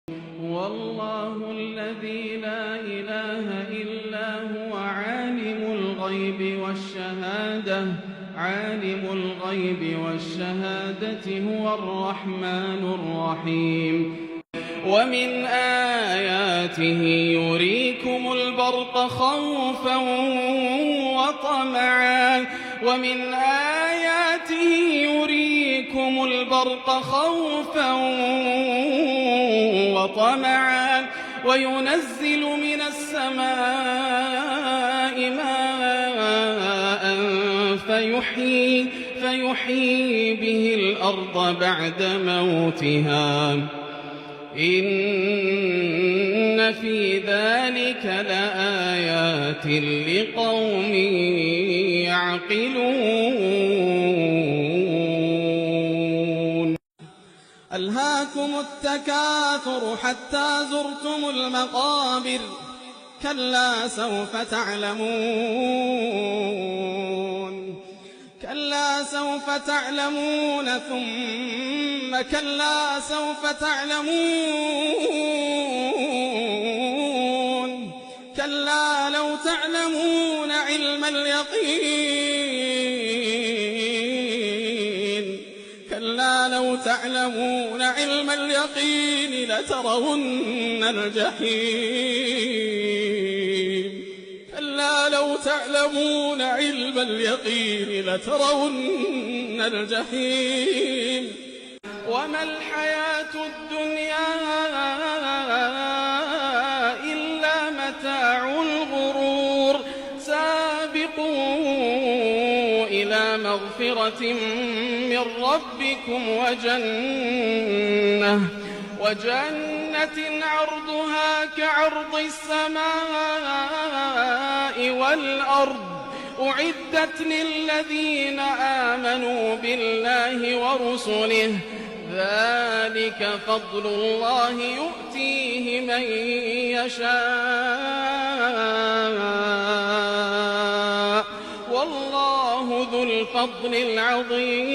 هو الله الذي لا إله إلا هو عالم الغيب والشهادة هو الرحمن الرحيم. ومن آياته يريكم البرق خوفا وطمعا وينزل من السماء ماء فيحيي به الأرض بعد موتها إن في ذلك لآيات لقوم يعقلون. ألهاكم التكاثر حتى زرتم المقابر كلا سوف تعلمون ثم كلا سوف تعلمون كلا لو تعلمون علم اليقين لترون الجحيم وما الحياة الدنيا إلا متاع الغرور. سابقوا إلى مغفرة من ربكم وجنة عرضها كعرض السماء والأرض أعدت للذين آمنوا بالله ورسله ذلك فضل الله يؤتيه من يشاء والله ذو الفضل العظيم.